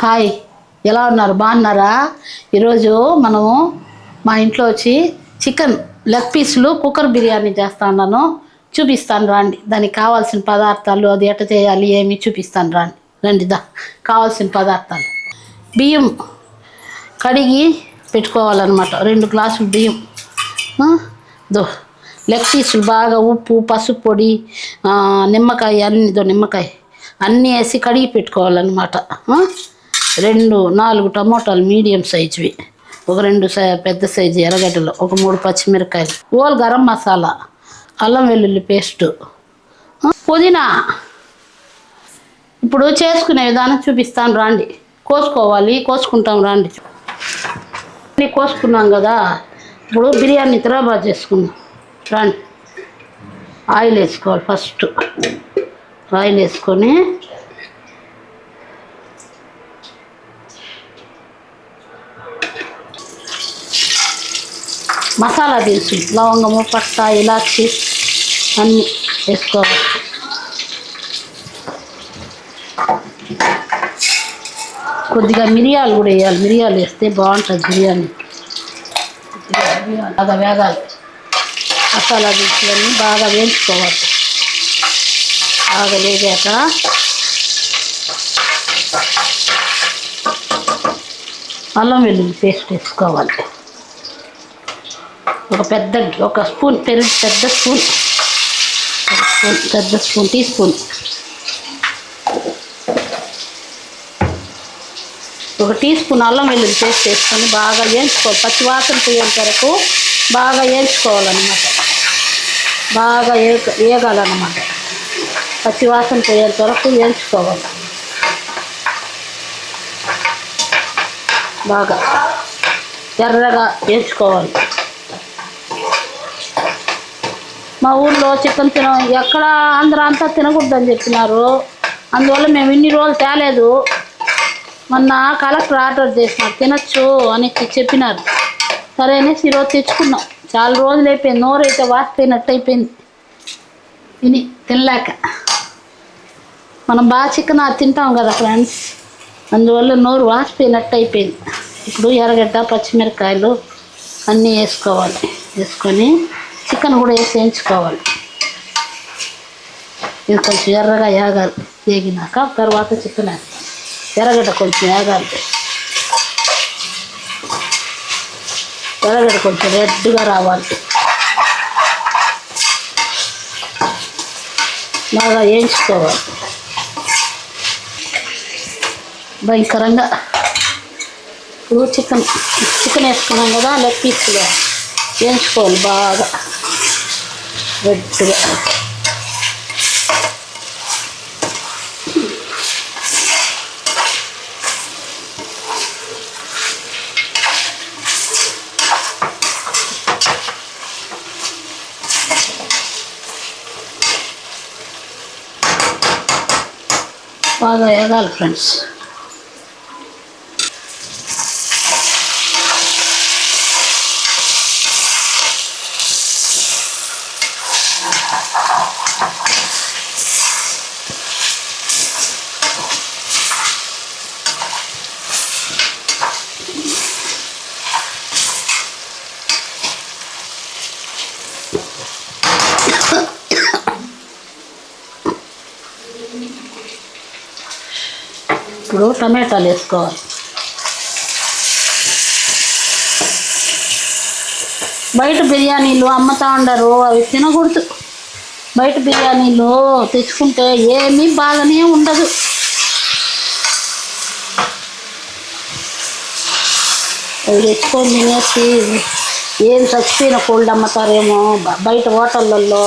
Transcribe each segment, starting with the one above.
Hi, ఎలా ఉన్నారు? బాగున్నారా? ఈరోజు మనము మా ఇంట్లో వచ్చి చికెన్ లెగ్ పీసులు కుక్కర్ బిర్యానీ చేస్తా ఉన్నాను. చూపిస్తాను రండి. దానికి కావాల్సిన పదార్థాలు, అది ఎట్ట చేయాలి ఏమి చూపిస్తాను రండి. రండి కావాల్సిన పదార్థాలు: బియ్యం కడిగి పెట్టుకోవాలన్నమాట, 2 గ్లాసులు బియ్యం. దో లెగ్ పీసులు బాగా ఉప్పు, పసుపు పొడి, నిమ్మకాయ, నిమ్మకాయ అన్నీ వేసి కడిగి పెట్టుకోవాలన్నమాట. 4 టమోటాలు మీడియం సైజువి, ఒక 2 పెద్ద సైజు ఎర్రగడ్డలు, ఒక 3 పచ్చిమిరకాయలు, ఓల్ గరం మసాలా, అల్లం వెల్లుల్లి పేస్టు, పుదీనా. ఇప్పుడు చేసుకునే విధానం చూపిస్తాను రండి. కోసుకుంటాం రండి. కోసుకున్నాం కదా, ఇప్పుడు బిర్యానీ తయారు చేసుకుందాం రండి. ఆయిల్ వేసుకోవాలి. ఫస్ట్ ఆయిల్ వేసుకొని మసాలా దినుసులు, లవంగము, పట్ట, ఇలాచి అన్నీ వేసుకోవాలి. కొద్దిగా మిరియాలు కూడా వేయాలి. మిరియాలు వేస్తే బాగుంటుంది బిర్యానీ. బాగా వేగాలి. మసాలా దినుసులన్నీ బాగా వేయించుకోవాలి. బాగా వేగాక అల్లం వెల్లుల్లి పేస్ట్ వేసుకోవాలి. ఒక స్పూన్ పెరుగు, పెద్ద స్పూన్ టీ స్పూన్, ఒక టీ స్పూన్ అల్లం వెల్లుల్లి పేస్ట్ వేసుకొని బాగా వేయించుకోవాలి. పచ్చి వాసన పోయేంత వరకు బాగా వేయించుకోవాలన్నమాట. బాగా వేగాలన్నమాట. పచ్చి వాసన పోయేంత వరకు వేయించుకోవాలి. బాగా ఎర్రగా వేయించుకోవాలి. మా ఊళ్ళో చికెన్ ఎక్కడ ఆంధ్ర అంతా తినకూడదని చెప్పినారు. అందువల్ల మేము ఇన్ని రోజులు తేలేదు. మొన్న కలెక్టర్ ఆర్డర్ చేసినారు, తినచ్చు అని చెప్పినారు. సరే అనేసి ఈరోజు తెచ్చుకున్నాం. చాలా రోజులు అయిపోయింది, నోరు అయితే వాసిపోయినట్టు అయిపోయింది తినలేక. మనం బాగా చికెన్ తింటాం కదా ఫ్రెండ్స్, అందువల్ల నోరు వాసిపోయినట్టు అయిపోయింది. ఇప్పుడు ఎర్రగడ్డ, పచ్చిమిరకాయలు అన్నీ వేసుకోవాలి. వేసుకొని చికెన్ కూడా వేయించుకోవాలి. ఇది కొంచెం ఎర్రగా వేగినాక తర్వాత చికెన్ వేస్తాం. ఎర్రగడ్డ కొంచెం వేగాలి. ఎర్రగడ్డ కొంచెం రెడ్గా రావాలి. బాగా వేయించుకోవాలి భయంకరంగా. ఇప్పుడు చికెన్ వేసుకున్నాం కదా, లెగ్ పీస్గా వేయించుకోవాలి బాగా రెడ్గా. బాగా వేగాలి ఫ్రెండ్స్. ఇప్పుడు టమాటాలు వేసుకోవాలి. బయట బిర్యానీలు అమ్ముతూ ఉండరు, అవి తినకూడదు. బయట బిర్యానీలు తెచ్చుకుంటే ఏమీ బాగానే ఉండదు. అవి తెచ్చుకొని తినేసి ఏం చచ్చిపోయిన కోళ్ళు అమ్ముతారేమో బయట హోటళ్ళల్లో.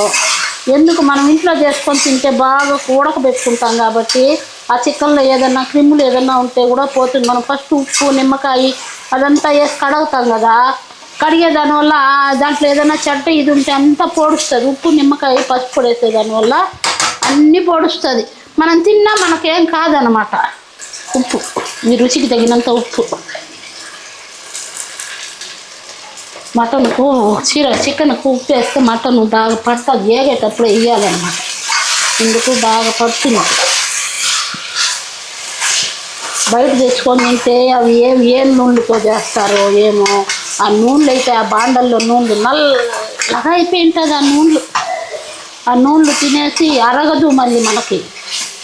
ఎందుకు మనం ఇంట్లో చేసుకొని తింటే బాగా ఉడకబెట్టుకుంటాం కాబట్టి ఆ చికెన్లో ఏదైనా క్రిములు ఏదైనా ఉంటే కూడా పోతుంది. మనం ఫస్ట్ ఉప్పు, నిమ్మకాయ అదంతా వేసి కడుగుతాం కదా, కడిగే దానివల్ల దాంట్లో ఏదైనా చెడ్డ ఇది ఉంటే అంతా పొడుస్తుంది. ఉప్పు, నిమ్మకాయ, పసుపు పొడి వేసే దానివల్ల అన్నీ పొడుస్తుంది. మనం తిన్నా మనకేం కాదనమాట. ఉప్పు, మీ రుచికి తగినంత ఉప్పు. మటన్కు చికెన్కు ఉప్పు వేస్తే మటన్ బాగా పడుతుంది. వేగేటప్పుడు వేయాలన్నమాట. ఇందుకు బాగా పడుతుంది. బయట తెచ్చుకొని తింటే అవి ఏం నూనెలతో చేస్తారో ఏమో. ఆ నూనెలు అయితే ఆ బాండల్లో నూనెలు నల్లగా అయిపోయి ఉంటుంది. ఆ నూనెలు తినేసి అరగదు మళ్ళీ మనకి.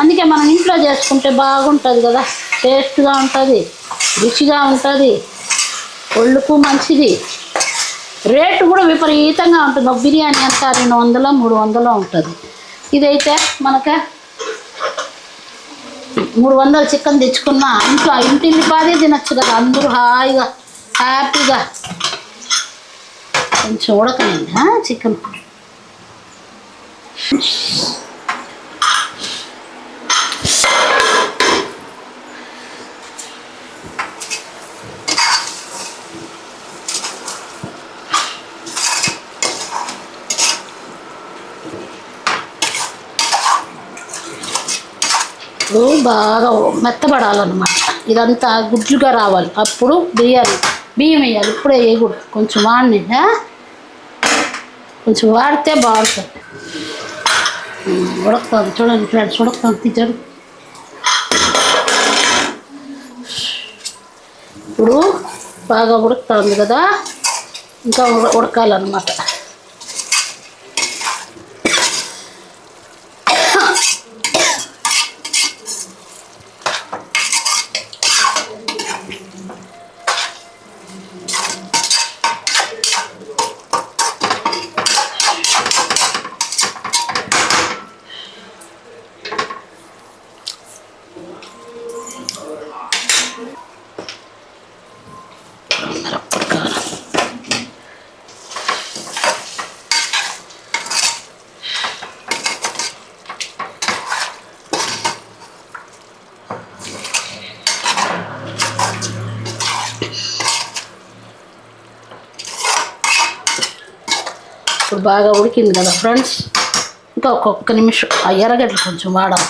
అందుకే మనం ఇంట్లో చేసుకుంటే బాగుంటుంది కదా, టేస్ట్గా ఉంటుంది, రుచిగా ఉంటుంది, ఒళ్ళుకు మంచిది. రేటు కూడా విపరీతంగా ఉంటుంది. ఒక బిర్యానీ ఎంత 200 300 ఉంటుంది. ఇదైతే మనకి 300 చికెన్ తెచ్చుకున్నా ఇంటిల్లి పాదే తినచ్చు కదా అందరూ హాయిగా హ్యాపీగా. కొంచెం ఉడకనండి చికెన్. బాగా మెత్తబడాలన్నమాట. ఇదంతా గుజ్జుగా రావాలి. అప్పుడు బియ్యం వేయాలి. ఇప్పుడే వేయకూడదు. కొంచెం వాడిని కొంచెం వాడితే బాగుంటుంది. ఉడకుతుంది చూడండి ఫ్రెండ్స్, ఉడకుతుంది తీసారు. ఇప్పుడు బాగా ఉడుకుతుంది కదా, ఇంకా ఉడకాలన్నమాట. ఇప్పుడు బాగా ఉడికింది కదా ఫ్రెండ్స్, ఇంకా ఒక్కొక్క నిమిషం ఆ ఎర్రగడ్డలు కొంచెం వాడాలి.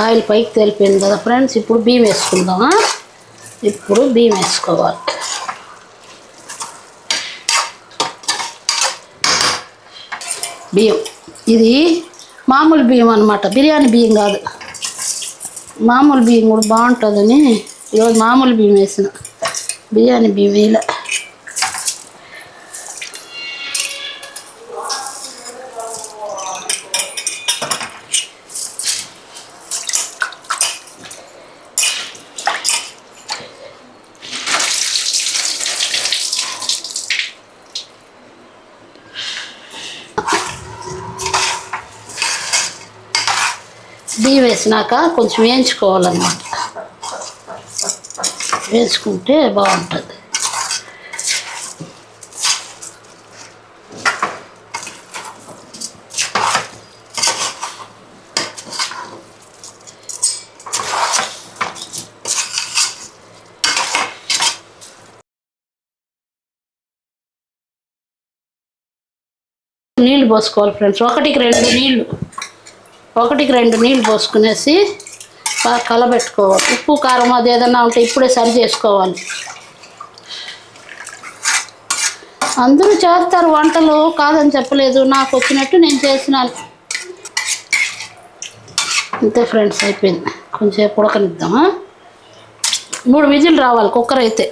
ఆయిల్ పైకి తేలిపోయింది కదా ఫ్రెండ్స్. ఇప్పుడు బియ్యం వేసుకుందామా. ఇప్పుడు బియ్యం వేసుకోవాలి. బియ్యం ఇది మామూలు బియ్యం అన్నమాట, బిర్యానీ బియ్యం కాదు. మామూలు బియ్యం కూడా బాగుంటుందని ఈరోజు మామూలు బియ్యం వేసిన, బిర్యానీ బియ్యం వేయలే. బియ్యం వేసినాక కొంచెం వేయించుకోవాలన్నమాట. వేసుకుంటే బాగుంటుంది. నీళ్ళు పోసుకోవాలి ఫ్రెండ్స్. ఒకటికి రెండు నీళ్ళు పోసుకునేసి బాగా కలబెట్టుకోవాలి. ఉప్పు కారం అది ఏదన్నా ఉంటే ఇప్పుడే సరి చేసుకోవాలి. అందరూ చేస్తారు వంటలు, కాదని చెప్పలేదు. నాకు వచ్చినట్టు నేను చేసినాను అంతే ఫ్రెండ్స్. అయిపోయింది. కొంచెంసేపు ఉడకనిద్దామా. 3 విజిల్ రావాలి కుక్కర్ అయితే.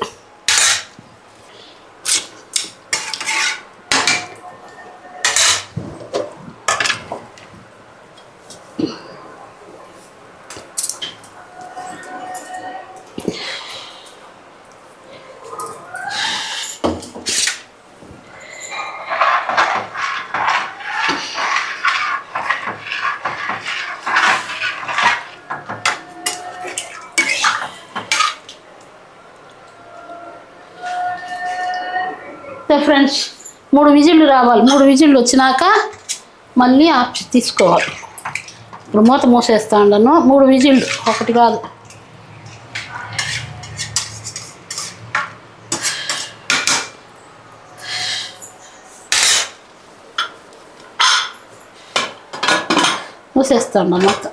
ఫ్రెండ్స్ 3 విజిల్లు రావాలి. 3 విజిల్లు వచ్చినాక మళ్ళీ ఆఫ్ తీసుకోవాలి. ఇప్పుడు మూత మూసేస్తా ఉండను. 3 విజిల్లు, ఒకటి కాదు. మూసేస్తా ఉండను మూత.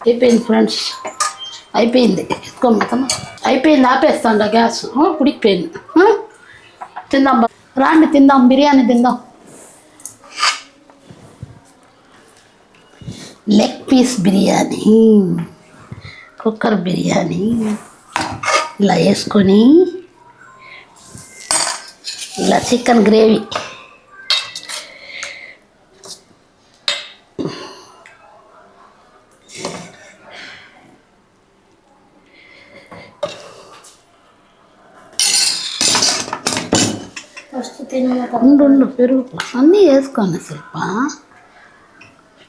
అయిపోయింది ఫ్రెండ్స్, అయిపోయింది. ఎత్తుకోమ్మా, అయిపోయింది. ఆపేస్తాండ గ్యాస్. ఉడికిపోయింది. తిందాం రాండి, తిందాం, బిర్యానీ తిందాం. Leg piece biryani, cooker biryani ఇలా వేసుకొని, ఇలా చికెన్ గ్రేవీ, ఉండు పెరుగు అన్నీ వేసుకోండి. శిల్ప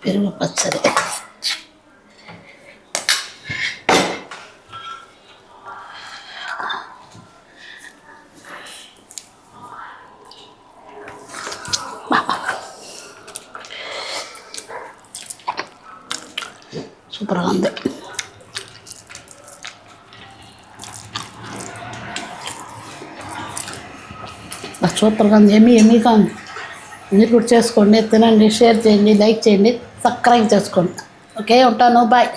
పెరుగు పచ్చడి సూపర్గా ఉంది. సూపర్గా ఉంది. ఎమ్మీగా ఉంది. మీరు కూడా చేసుకోండి, తినండి, షేర్ చేయండి, లైక్ చేయండి, సబ్స్క్రైబ్ చేసుకోండి. ఓకే, ఉంటాను, బాయ్.